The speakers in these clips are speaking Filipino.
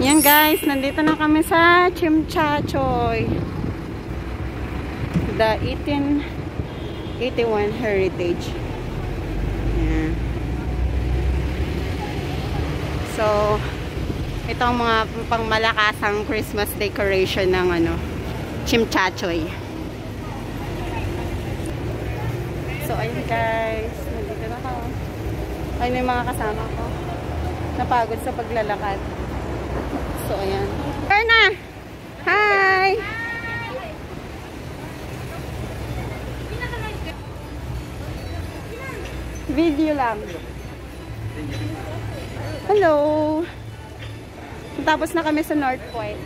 Yan guys, nandito na kami sa Chimchachoy. The 1881 Heritage. Yan. So, ito ang mga pangmalakasang Christmas decoration ng Chimchachoy. So, ayun guys, nandito na ako. Ayun yung mga kasama ko. Napagod sa paglalakad. So, ayan. Erna! Hi! Video lang. Hello! Tapos na kami sa North Point.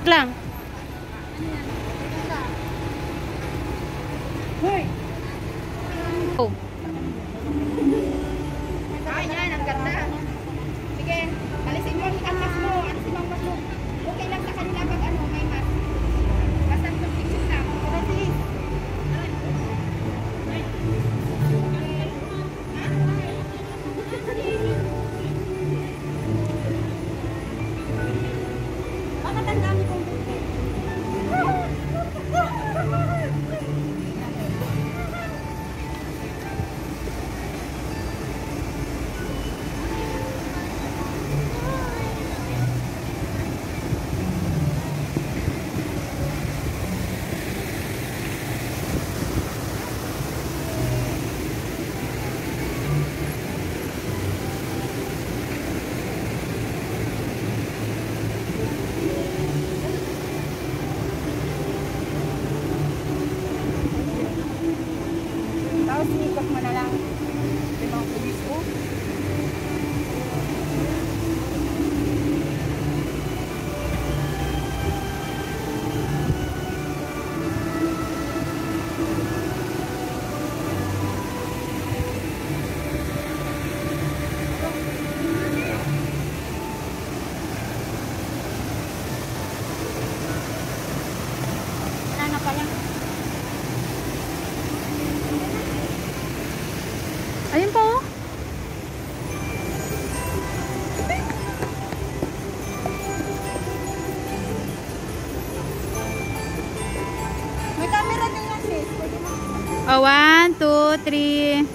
Lang. Hoy. Oh. Ayan, ang ganda. Sige, alisin mo ang mas mo. Alisin mo ang mas mo. Okay lang sa kanila pag may mas. Basta itong picture lang. Pero please. Bakit ang dami kong bukit? Sinikot mo na lang. Yung mga pulis ko. Wala na pala. Ayun po. May camera din yan, sis. Oh, 1, 2, 3.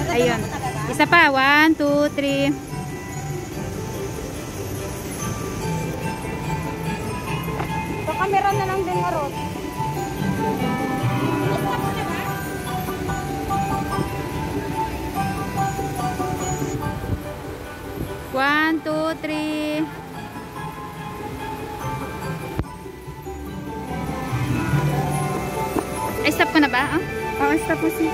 Ayun. Isa pa. 1, 2, 3. So, camera na lang din nga, Rod. One, two, three. Ay, stop ko na ba? Oo, stop mo sis.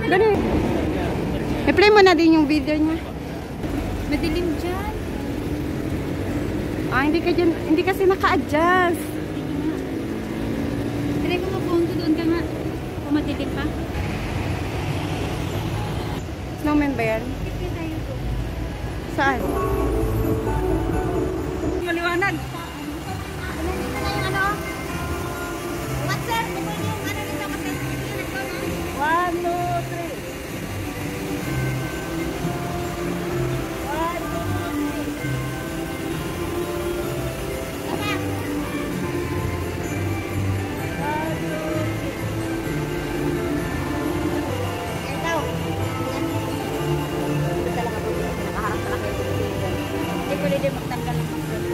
Dali. I-play mo na din yung video niya. Madilim dyan. Hindi kasi naka-adjust. Try ko mag-phone ko doon ka nga. Kung madilim pa. Snowman ba yan? Kaya tayo to. Saan? Maliwanag. Nandito na yung What sir? Ito yung nito kasi. 1, 2, 3. pwede magtanggal ng mask.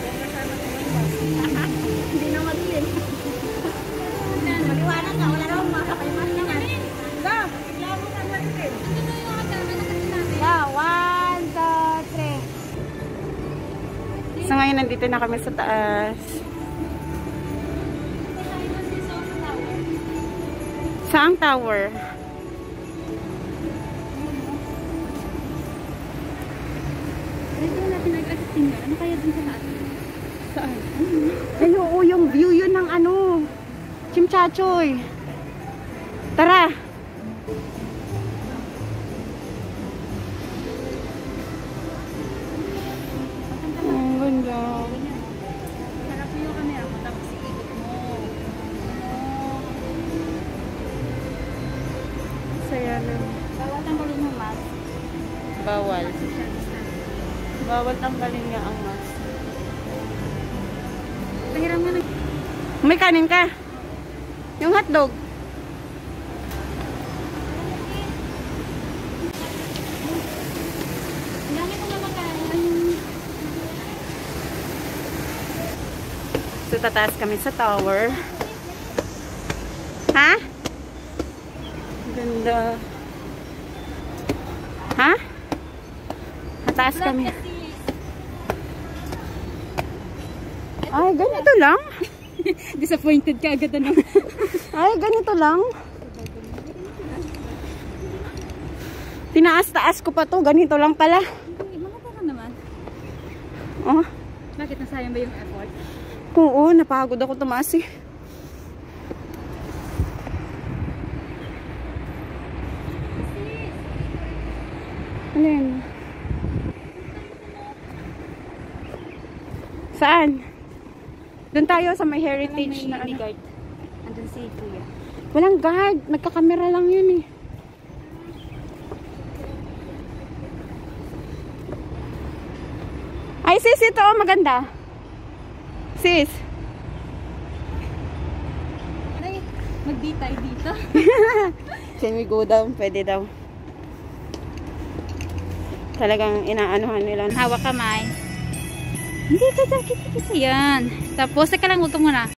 Yung kasama ko may mask. Hindi na madilim. Maliwanag ka, wala naman makakapay mask naman. Go! Bigla mo na madilim. Yeah, 1, 2, 3. So ngayon nandito na kami sa taas. Saang tower? Ito natin nag-assisting. Ano kaya dun sa taas? Saan? Ay, oo, yung view yun ng ano. Chimchachoy. Tara. Ang ganda. Harap mo yung camera mo, tapos ikot mo. Saya na. Bawal tanggalin mo mask. Bawal. Bawal tanggalin nga ang mask. Pahiram nga ng... May kanin ka? Yung hotdog. Dami ko naman kanin. So, tataas kami sa tower. Ha? Ganda. Ha? Tataas kami. Ay, ganito lang? Disappointed ka agad ano? Ay, ganito lang? Tinaas-taas ko pa to. Ganito lang pala. Mga tara naman. Oh. Bakit nasayang ba yung effort? Oo, napagod ako tumaas eh. Alin? Saan? Doon tayo sa may heritage na ano. guard. Andun si Kuya. Walang guard. Nagkakamera lang yun eh. Ay, sis, ito oh, maganda. Sis. Ay, mag-date tayo dito. Can we go down? Pwede daw. Talagang inaanuhan nila. Hawak kamay. Hindi ka dyan. Yan. Tapos, teka lang, utong muna.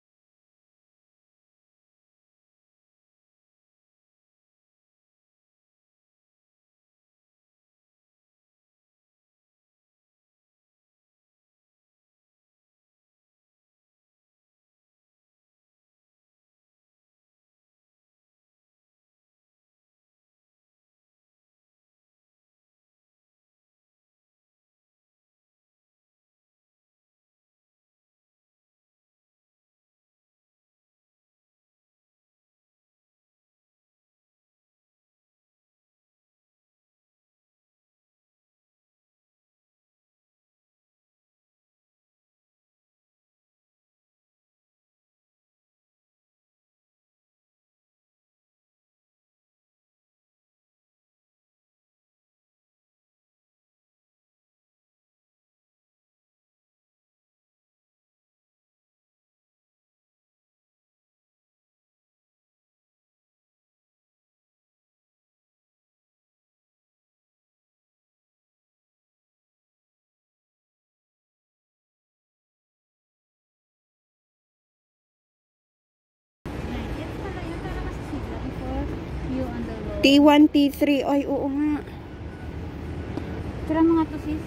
T1, T3. Ay, oo nga. Tira mga to sis.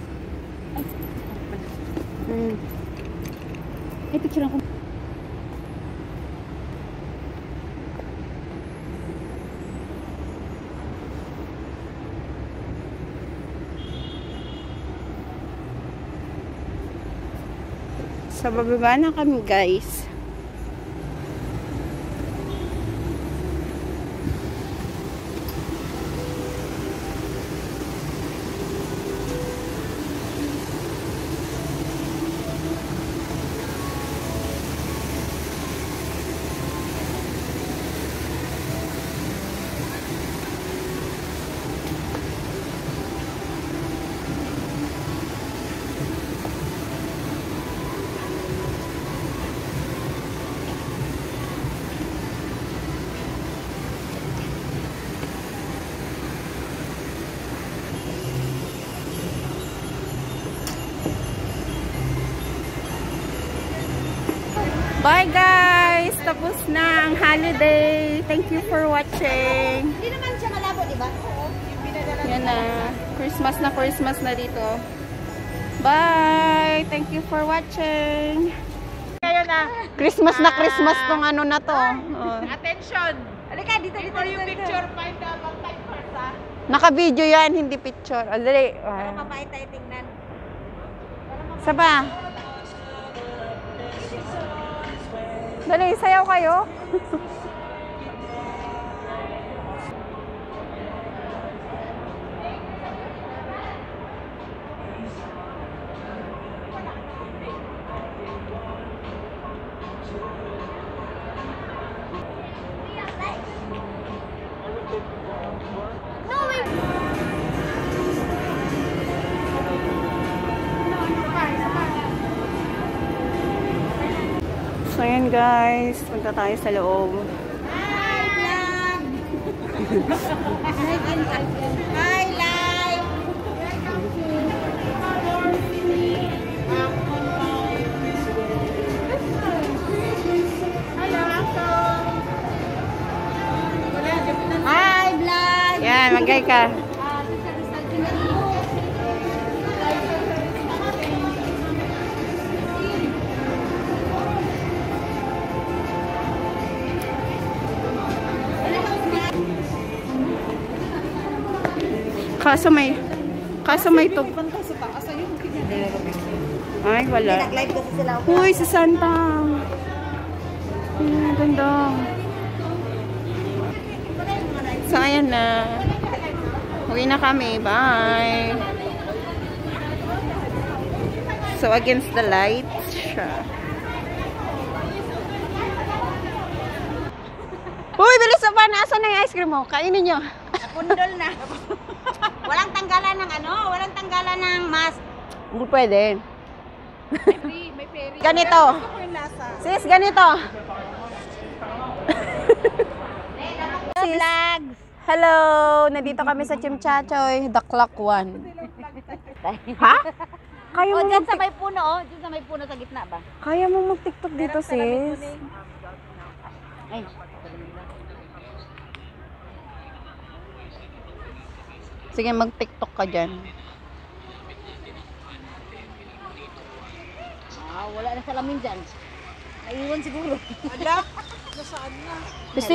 Ay, picture ako. Sa bababa na kami, guys. Bye guys! Tapos na ang holiday. Thank you for watching. Hindi naman siya malabo, di ba? Yan na. Christmas na dito. Bye! Thank you for watching. Kaya na. Christmas tong ano na to. Oh. Attention! Halika, dito. Yung picture, find the time first, ha? Naka-video yan, hindi picture. Oh, dali. Para mapait tayo tingnan. Saba. Dali, sayaw kayo. So ayan guys, punta tayo sa loob. Hi, live! Hi, vlog! Yan, magay ka. Kaso may tug. Ay, wala. Nag-live kasi sila. Uy, si Santa. Ay, ganda. So, ayan na. Uwi na kami. Bye. So, against the light siya. Uy, bilis pa. Nasaan na yung ice cream mo? Kainin nyo. Napundol na. Walang tanggalan ng walang tanggalan ng mask. Hindi pwede. May peri. Ganito. Sis, ganito. Sis. Vlogs. Hello! Nandito kami sa Chimchachoy, The Clock 1. Ha? Kaya mo Diyan sa may puno, Diyan sa may puno sa gitna ba? Kaya mo mag-TikTok dito, sis? Ay. Sige, mag-TikTok ka dyan. Wala na salamin dyan. Naiwan siguro. Kasi